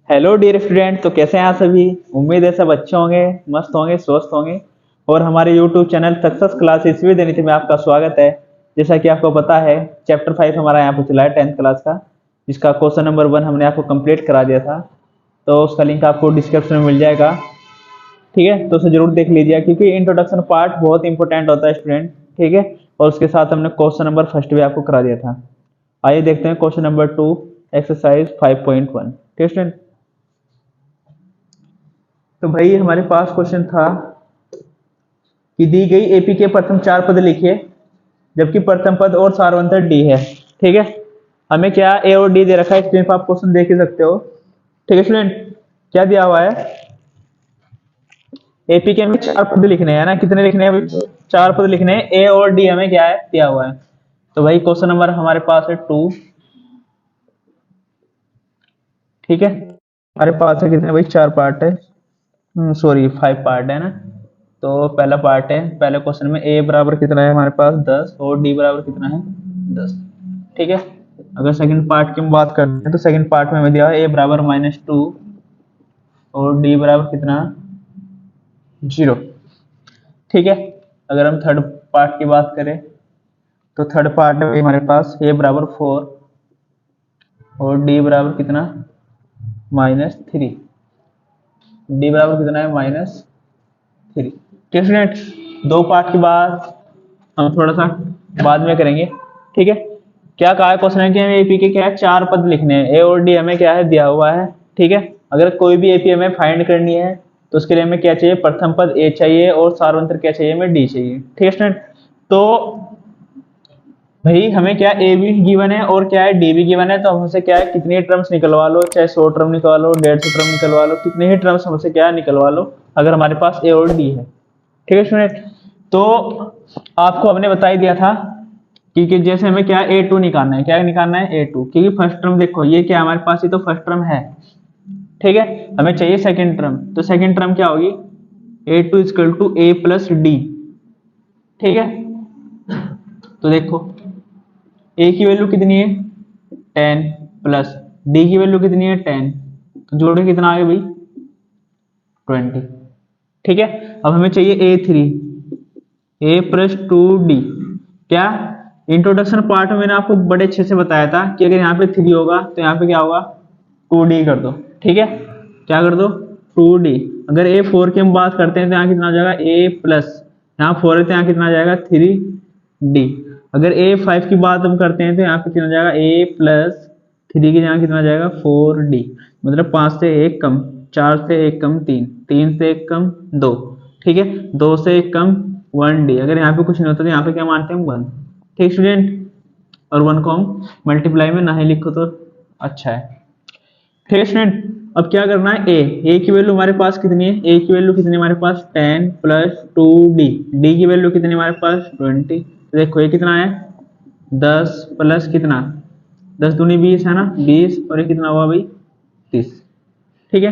Hello dear student, तो कैसे हैं आप सभी। उम्मीद है सब अच्छे होंगे, मस्त होंगे, स्वस्थ होंगे। और हमारे YouTube channel success classes with में आपका स्वागत है। जैसा कि आपको पता है, चैप्टर 5 हमारा यहाँ पे चला है 10th क्लास का, जिसका क्वेश्चन नंबर 1 हमने आपको कंप्लीट करा दिया था। तो उसका लिंक आपको डिस्क्रिप्शन में मिल जाएगा। ठीक है, तो उसे जरूर देख लीजिए, क्योंकि इंट्रोडक्शन पार्ट बहुत इंपॉर्टेंट होता है स्टूडेंट। ठीक है, और उसके साथ हमने क्वेश्चन नंबर फर्स्ट भी आपको करा दिया था। आइए देखते हैं क्वेश्चन नंबर 2, एक्सरसाइज 5.1। ठीक है स्टूडेंट, तो भाई हमारे पास क्वेश्चन था कि दी गई एपी के प्रथम 4 पद लिखिए, जबकि प्रथम पद और सार्वंतर डी है। ठीक है, हमें क्या ए और डी दे रखा है, स्क्रीन पर आप क्वेश्चन देख ही सकते हो। ठीक है स्टूडेंट, क्या दिया हुआ है, एपी के हमें 4 पद लिखने हैं ना, कितने लिखने हैं, 4 पद लिखने हैं। ए और डी हमें क्या है, दिया हुआ है। तो भाई क्वेश्चन नंबर हमारे पास है 2। ठीक है, हमारे पास है कितने भाई, 4 पार्ट है, सॉरी 5 पार्ट है ना। तो पहला पार्ट है, पहले क्वेश्चन में ए बराबर कितना है हमारे पास 10 और डी बराबर कितना है 10। ठीक है, अगर सेकंड पार्ट की हम बात करते हैं तो सेकंड पार्ट में हमें दिया है ए बराबर -2 और डी बराबर कितना 0। ठीक है, अगर हम थर्ड पार्ट की बात करें तो थर्ड पार्ट में हमारे पास ए बराबर 4 और डी बराबर कितना -3। डी बराबर कितना है -3। ठीक है स्टूडेंट, 2 पार्ट की बात हम थोड़ा सा बाद में करेंगे। ठीक है, क्या कहा है क्वेश्चन है कि हमें एपी के क्या है, 4 पद लिखने हैं। ए और डी हमें क्या है, दिया हुआ है। ठीक है, अगर कोई भी एपी हमें फाइंड करनी है तो उसके लिए हमें क्या चाहिए, प्रथम पद ए चाहिए और सार्वंतर क्या चाहिए, हमें डी चाहिए। ठीक है स्टूडेंट, तो भाई हमें क्या ए भी गिवन है और क्या है डी भी गिवन है, तो हमसे क्या है, कितनी टर्म्स निकलवा लो, चाहे 100 टर्म निकलवा लो, 150 टर्म निकलवा लो, कितने ही टर्म्स हमसे क्या निकलवा लो, अगर हमारे पास ए और डी है। ठीक है स्टूडेंट, तो आपको हमने बता ही दिया था कि जैसे हमें क्या ए टू निकालना है, क्या निकालना है ए टू, क्योंकि फर्स्ट टर्म देखो ये क्या हमारे पास, ये तो फर्स्ट टर्म है। ठीक है, हमें चाहिए सेकंड टर्म, तो सेकंड टर्म क्या होगी, A two is equal to A plus D. ठीक है, तो देखो ए की वैल्यू कितनी है 10 प्लस डी की वैल्यू कितनी है 10, तो जोड़ के कितना आ गया भाई 20। ठीक है, अब हमें चाहिए A3, ए प्लस 2D। क्या इंट्रोडक्शन पार्ट में मैंने आपको बड़े अच्छे से बताया था कि अगर यहाँ पे 3 होगा तो यहाँ पे क्या होगा 2D कर दो। ठीक है, क्या कर दो 2D। अगर A4 की हम बात करते हैं तो यहाँ कितना हो जाएगा A प्लस, यहाँ 4 है तो यहाँ कितना आ जाएगा 3D। अगर A5 की बात हम करते हैं तो यहाँ पे कितना जाएगा A प्लस 3 की जगह कितना जाएगा 4D। मतलब 5 से 1 कम, 4 से 1 कम 3, 3 से 1 कम 2। ठीक है, 2 से 1 कम 1D। अगर यहाँ पे कुछ नहीं होता तो यहाँ पे क्या मानते हैं 1। ठीक स्टूडेंट, और 1 को हम मल्टीप्लाई में ना ही लिखो तो अच्छा है। ठीक है स्टूडेंट, अब क्या करना है, ए की वैल्यू हमारे पास कितनी है, ए की वैल्यू कितनी है हमारे पास 10 प्लस 2D। डी की वैल्यू कितनी है हमारे पास 20। तो देखो ये कितना है 10 प्लस कितना 10 दूनी 20 है ना, 20 और ये कितना हुआ भाई 30। ठीक है,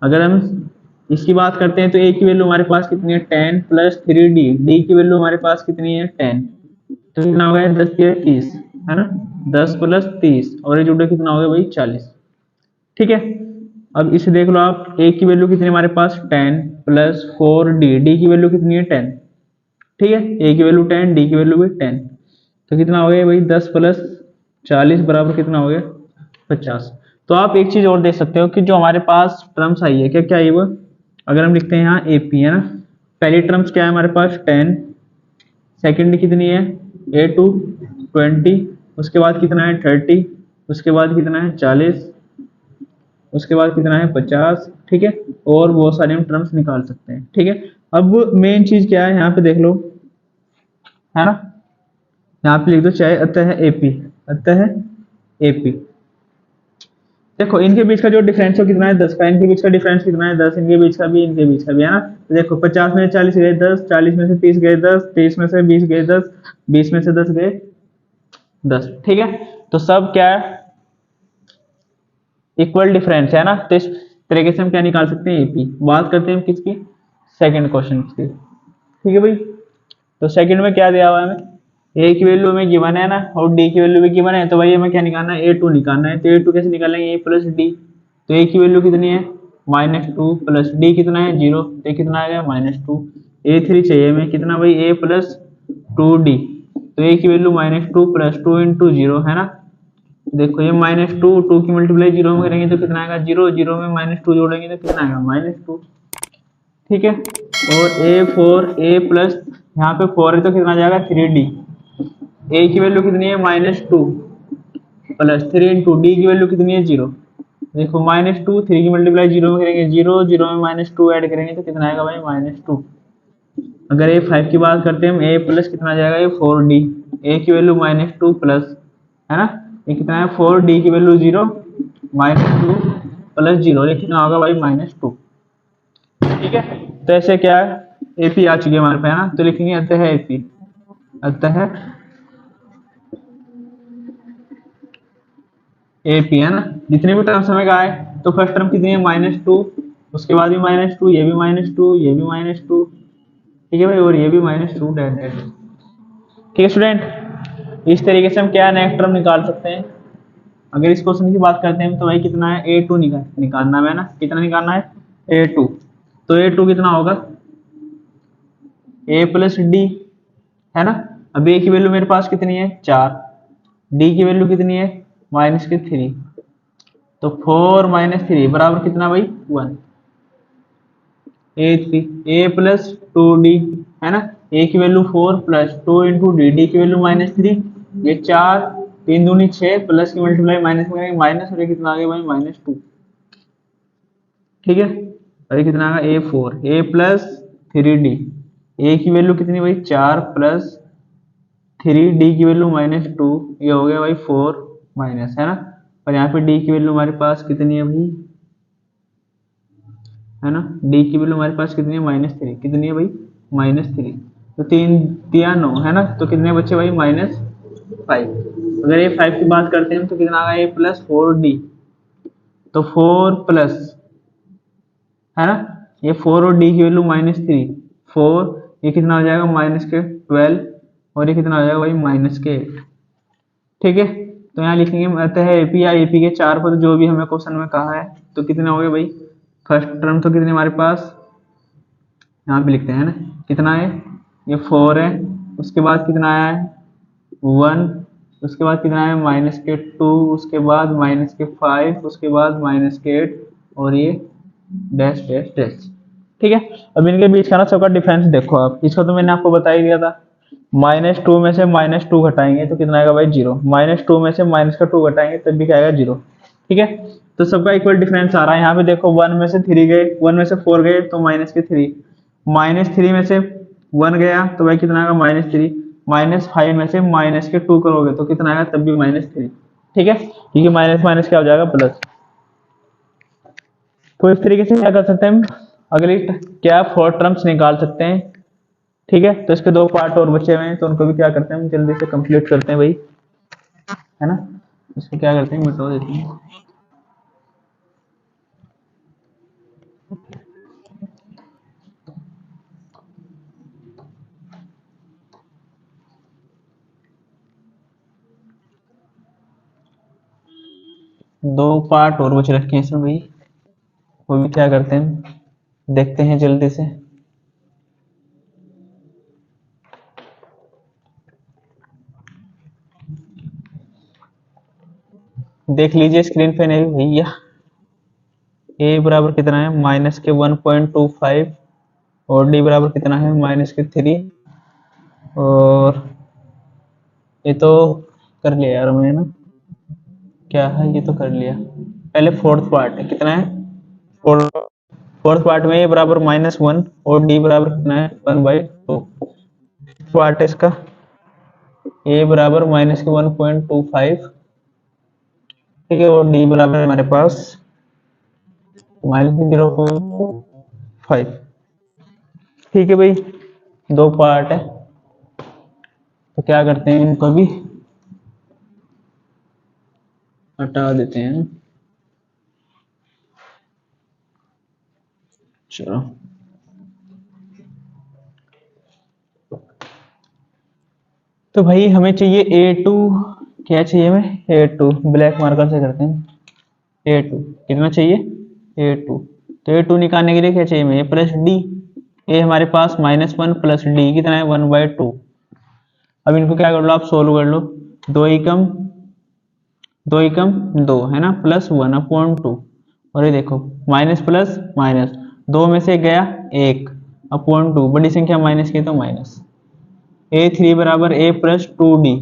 अगर हम इसकी बात करते हैं तो ए की वैल्यू हमारे पास कितनी है 10 प्लस 3D। डी की वैल्यू हमारे पास कितनी है 10, तो कितना हो गया 10 के 30 है ना, 10 प्लस 30 और ये जुड़े कितना हो गया भाई 40। ठीक है, अब इसे देख लो आप, ए की वैल्यू कितनी है हमारे पास 10 प्लस 4D। डी की वैल्यू कितनी है 10। ठीक है, ए की वैल्यू 10, डी की वैल्यू भी 10, तो कितना हो गया भाई 10 प्लस 40 बराबर कितना हो गया 50। तो आप एक चीज और देख सकते हो कि जो हमारे पास टर्म्स आई है, क्या क्या आई वो, अगर हम लिखते हैं यहाँ एपी है ना, पहली टर्म्स क्या है हमारे पास 10, सेकंड कितनी है A2 20, उसके बाद कितना है 30, उसके बाद कितना है 40, उसके बाद कितना है 50। ठीक है, और बहुत सारे हम टर्म्स निकाल सकते हैं। ठीक है, अब मेन चीज क्या है यहाँ पे देख लो, है ना, यहाँ पे लिख दो चाहे अतः एपी, अतः एपी। देखो इनके बीच का जो डिफरेंस है कितना है 10 का, इनके बीच का डिफरेंस कितना है 10, इनके बीच का भी, इनके बीच का भी, है ना। तो देखो 50 में से 40 गए 10, 40 में से 30 गए 10, 30 में से 20 गए 10, 20 में से 10 गए 10। ठीक है, तो सब क्या है इक्वल डिफरेंस है ना, तो इस तरीके से हम क्या निकाल सकते हैं एपी। बात करते हैं हम किसकी, सेकंड क्वेश्चन की। ठीक है भाई, तो सेकंड में क्या दिया हुआ है हमें, ए की वैल्यू हमें गिवन है ना, और डी की वैल्यू भी गिवन है, तो भाई हमें क्या निकालना है, ए टू निकालना है। तो ए टू कैसे निकालेंगे, ए प्लस डी। तो ए की वैल्यू कितनी है, -2 प्लस डी कितना है 0, तो ये कितना आ गया -2। ए थ्री चाहिए हमें कितना भाई, ए प्लस 2d। तो ए की वैल्यू -2 प्लस 2 इंटू जीरो है ना। देखो ये -2, 2 की मल्टीप्लाई जीरो में करेंगे तो कितना आएगा, जीरो, जीरो में -2 जोड़ेंगे तो कितना आएगा, -2। ठीक है। और ए प्लस, यहाँ पे 4 है तो कितना आ जाएगा 3d। ए की वैल्यू कितनी है, -2 प्लस 3 इंटू डी की वैल्यू कितनी है 0। देखो -2, 3 की मल्टीप्लाई जीरो में करेंगे जीरो, जीरो में -2 ऐड करेंगे तो कितना आएगा भाई, -2। अगर ए 5 की बात करते हैं, ए प्लस कितना आ जाएगा, ये 4d। ए की वैल्यू -2 प्लस, है ना, ये कितना है 4d की वैल्यू 0, -2 प्लस 0, ये कितना होगा भाई -2। ठीक है। तो ऐसे क्या है, एपी आ चुकी है हमारे पे, है ना। तो लिखेंगे अतः एपी, अतः एपी, है ना। जितने भी टर्म्स हमें आए, तो फर्स्ट टर्म कितनी है, -2, उसके बाद भी -2, ये भी -2, ये भी -2, ठीक है भाई, और ये भी -2 डैट डैट। ठीक है स्टूडेंट, इस तरीके से हम क्या नेक्स्ट टर्म निकाल सकते हैं। अगर इस क्वेश्चन की बात करते हैं तो भाई कितना है, ए टू निकालना है ना, कितना निकालना है, ए टू। तो ए टू कितना होगा, ए प्लस डी, है ना। अब ए की वैल्यू मेरे पास कितनी है 4, डी की वैल्यू कितनी है -3, तो 4 - 3 बराबर कितना भाई 1। ए थ्री, ए प्लस 2d, है ना। ए की value 4 plus 2 into D, D की वैल्यू -3, ये 4, 3 दूनी 6, प्लस की मल्टीप्लाई माइनस में करेंगे माइनस, और ये कितना आ गया भाई -2। ठीक है। और ये कितना आ गया, ए4, ए प्लस 3d, ए की वैल्यू कितनी भाई 4 प्लस 3d की वैल्यू -2, ये हो गया भाई 4 माइनस, है ना। और यहाँ पे डी की वैल्यू हमारे पास कितनी है भाई, है ना, डी की वैल्यू हमारे पास कितनी है -3, कितनी है भाई -3। तो 3 3 9, है ना, तो कितने बच्चे भाई -5। अगर ये 5 की बात करते हैं तो कितना आ गया, ए प्लस 4d, तो 4 प्लस, है ना, ये 4 और डी की वैल्यू -3, 4, ये कितना हो जाएगा -12, और ये कितना हो जाएगा भाई -8। ठीक है। तो यहाँ लिखेंगे अतः एपी या एपी के चार पद जो भी हमें क्वेश्चन में कहा है, तो कितने हो गए भाई, फर्स्ट टर्म तो कितने हमारे पास, यहाँ पे लिखते हैं ना, कितना है, ये 4 है, उसके बाद कितना आया है 1, उसके बाद कितना है -2, उसके बाद -5, उसके बाद -8, और ये डैश डैश डैश। ठीक है। अब इनके बीच का ना सबका डिफरेंस देखो आप, इसको तो मैंने आपको बता ही दिया था। -2 में से -2 घटाएंगे तो कितना आएगा भाई 0, -2 में से -2 घटाएंगे तब भी क्या आएगा 0। ठीक है। तो सबका इक्वल डिफरेंस आ रहा है। यहाँ पे देखो 1 में से 3 गए, 1 में से 4 गए तो -3, -3 में से 1 गया तो भाई कितना आएगा -3, -5 में से -2 करोगे तो कितना आएगा तब भी -3। ठीक है, क्योंकि माइनस माइनस क्या हो जाएगा प्लस। तो इस तरीके से क्या कर सकते हैं हम, अगली क्या फोर टर्म्स निकाल सकते हैं। ठीक है। तो इसके दो पार्ट और बचे हुए हैं, तो उनको भी क्या करते हैं हम जल्दी से कंप्लीट करते हैं भाई, है ना। इसको क्या करते हैं, मिटा देते हैं। दो पार्ट और बचे रखे हैं इसमें भाई, वो भी क्या करते हैं देखते हैं जल्दी से। देख लीजिए स्क्रीन पे नहीं भैया। ए बराबर कितना है -1.25, और डी बराबर कितना है -3। और ये तो कर लिया यार मैंने ना, क्या है ये तो कर लिया। पहले फोर्थ पार्ट है, कितना है फोर्थ, फोर्थ पार्ट में ए बराबर -1 और डी बराबर कितना है 1/2। पार्ट है इसका, ए बराबर -1.25, ठीक है, और डी बराबर है हमारे पास -0.5। ठीक है भाई, दो पार्ट है, तो क्या करते हैं इनको भी हटा देते हैं। चलो तो भाई हमें चाहिए A2, क्या चाहिए हमें A2, ब्लैक मार्कर से करते हैं। A2 कितना चाहिए A2, तो A2 निकालने के लिए क्या चाहिए हमें A प्लस डी। ए हमारे पास -1 प्लस डी कितना है 1/2। अब इनको क्या कर लो आप सोल्व कर लो, दो एकम दो एकम दो है ना, +1/2। और ये देखो माइनस प्लस माइनस, दो में से गया एक, /2, बड़ी संख्या माइनस की तो माइनस। A3 बराबर A प्लस 2D।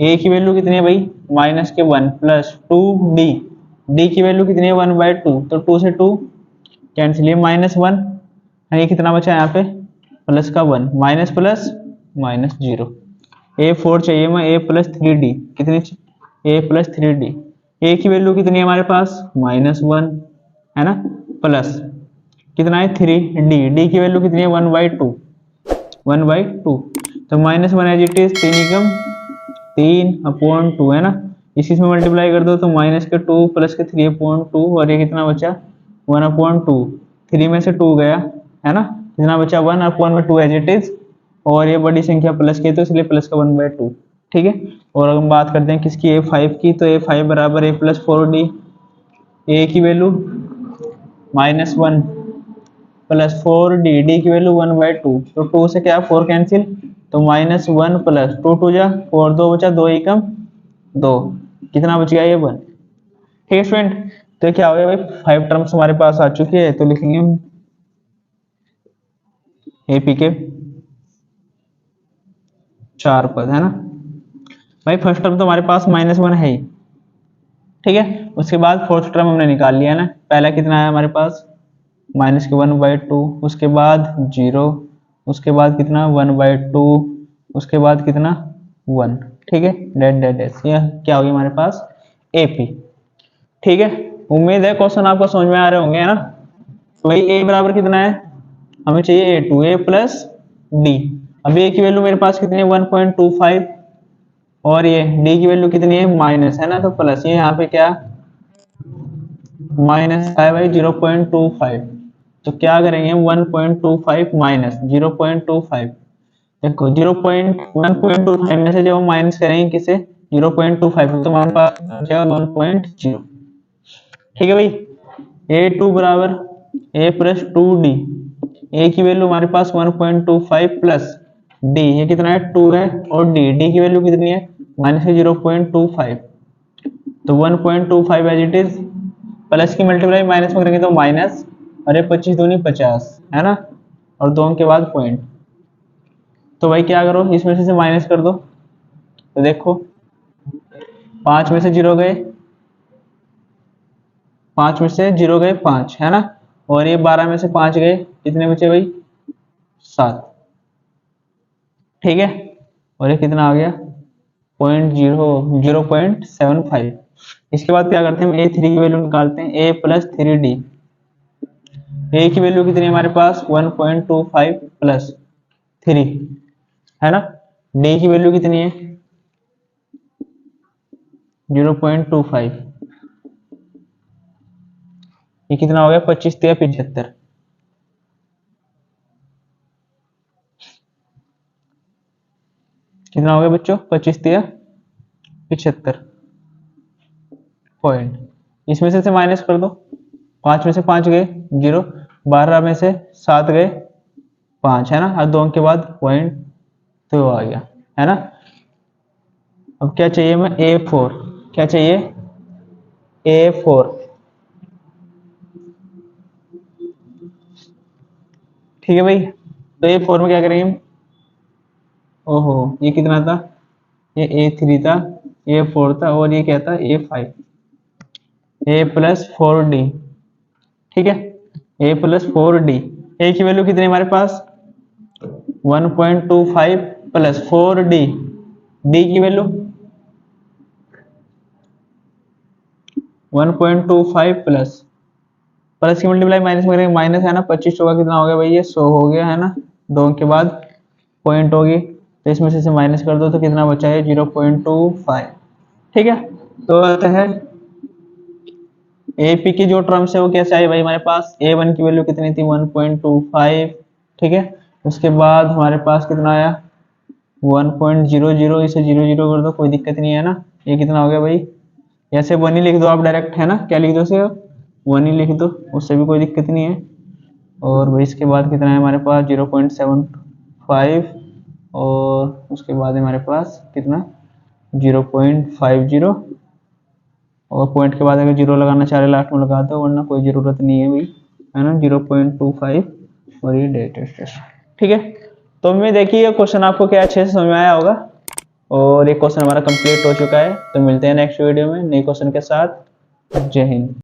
ए की वैल्यू कितनी है भाई -1 प्लस 2D। डी की वैल्यू कितनी है 1/2, तो 2 से 2 कैंसिल, ये -1, ये कितना बचा यहाँ पे प्लस का 1, माइनस प्लस माइनस 0। A4 चाहिए मैं A प्लस 3D, कितनी A प्लस 3D। ए की वैल्यू कितनी है हमारे पास -1 है ना, प्लस कितना है 3D। डी की वैल्यू कितनी है 1/2, 1/2, तो -1 एज इट इज, 3/2 है ना। इसी से मल्टीप्लाई कर दो तो -2 प्लस के 3/2, और ये कितना बचा 1/2, 3 में से 2 गया है ना, कितना बचा 1/2 एज इट इज, और ये बड़ी संख्या प्लस की तो इसलिए प्लस का 1/2। ठीक है। और अगर हम बात करते हैं किसकी A5 की, तो A5 बराबर A प्लस 4D। ए की वैल्यू -1 प्लस 4D, डी की वैल्यू 1/2, तो 2 से क्या 4 कैंसिल, तो -1 प्लस 2 2 जा 4, 2 बचा, 2 एकम 2, कितना बच गया ये 1। ठीक है स्टूडेंट, तो क्या हो गया भाई 5 टर्म्स हमारे पास आ चुकी है, तो लिखेंगे हम एपी के 4 पद है ना। भाई फर्स्ट टर्म तो हमारे पास -1 है ही, ठीक है। उसके बाद फोर्थ टर्म हमने निकाल लिया ना, पहला कितना है हमारे पास -1/2, उसके बाद 0, उसके बाद कितना 1/2, उसके बाद कितना 1। ठीक है, डेट डेट डेट, ये क्या होगी हमारे पास एपी। ठीक है, उम्मीद है क्वेश्चन आपको समझ में आ रहे होंगे है ना। तो भाई ए बराबर कितना है, हमें चाहिए A2, A प्लस डी। अभी ए की वैल्यू मेरे पास कितनी है 1.25, और ये डी की वैल्यू कितनी है माइनस है ना, तो प्लस, ये यहाँ पे क्या -5 है 0.25, तो क्या करेंगे 1.25 माइनस 0.25। देखो 1.25 में से जब हम माइनस करेंगे किसे 0.25, तो हमारे पास 1.0। ठीक है भाई, A2 बराबर A प्लस 2D। ए की वैल्यू हमारे पास 1.25 प्लस डी, ये कितना है 2 है, और डी की वैल्यू कितनी है -0.25, तो 1.25 एज इट इज, प्लस की मल्टीप्लाई माइनस में करेंगे तो माइनस, अरे 25 दूनी 50 है ना, और 2 के बाद पॉइंट। तो भाई क्या करो इसमें से माइनस कर दो, तो देखो 5 में से 0 गए, 5 में से 0 गए 5 है ना, और ये 12 में से 5 गए, कितने बचे भाई 7। ठीक है, और ये कितना आ गया 0.75। इसके बाद क्या करते हैं A3 की वैल्यू निकालते हैं, A प्लस 3D। ए की वैल्यू कितनी है हमारे पास 1.25 प्लस 3 है ना, डी की वैल्यू कितनी है 0.25, ये कितना हो गया 25 3 75, कितना हो गया बच्चों 25 3 75 पॉइंट। इसमें से माइनस कर दो, 5 में से 5 गए 0, 12 में से 7 गए 5 है ना, और 2 के बाद पॉइंट, तो आ गया है ना। अब क्या चाहिए हमें A4, क्या चाहिए A4। ठीक है भाई, तो A4 में क्या करेंगे हम, ओहो ये कितना था, ये A3 था, A4 था, और ये क्या था A5, A प्लस 4D। ठीक है, A प्लस 4D। ए की वैल्यू कितनी हमारे पास 1.25 प्लस 4D, डी की वैल्यू 1.25 प्लस, प्लस की मल्टीप्लाई माइनस में करेंगे माइनस है ना, 25 होगा कितना हो गया भाई ये 100 हो गया है ना, 2 के बाद पॉइंट होगी, तो इसमें से माइनस कर दो तो कितना बचा है 0.25। ठीक है, तो आता है एपी की जो टर्म्स है वो कैसे आई भाई हमारे पास A1 की वैल्यू कितनी थी 1.25। ठीक है, उसके बाद हमारे पास कितना आया 1.00 इसे 00 कर दो, कोई दिक्कत नहीं है ना। ये कितना हो गया भाई, ऐसे 1 ही लिख दो आप डायरेक्ट, है ना, क्या लिख दो इसे 1 ही लिख दो, उससे भी कोई दिक्कत नहीं है। और भाई इसके बाद कितना है हमारे पास 0.75, और उसके बाद हमारे पास कितना 0.50, और पॉइंट के बाद अगर जीरो लगाना चाह रहे लास्ट में लगा दो, वरना कोई ज़रूरत नहीं है भाई, है ना, 0.25, और ये डेट स्टेशन। ठीक है, तो मैं देखिए ये क्वेश्चन आपको क्या अच्छे से समझ में आया होगा, और ये क्वेश्चन हमारा कंप्लीट हो चुका है। तो मिलते हैं नेक्स्ट वीडियो में नए क्वेश्चन के साथ। जय हिंद।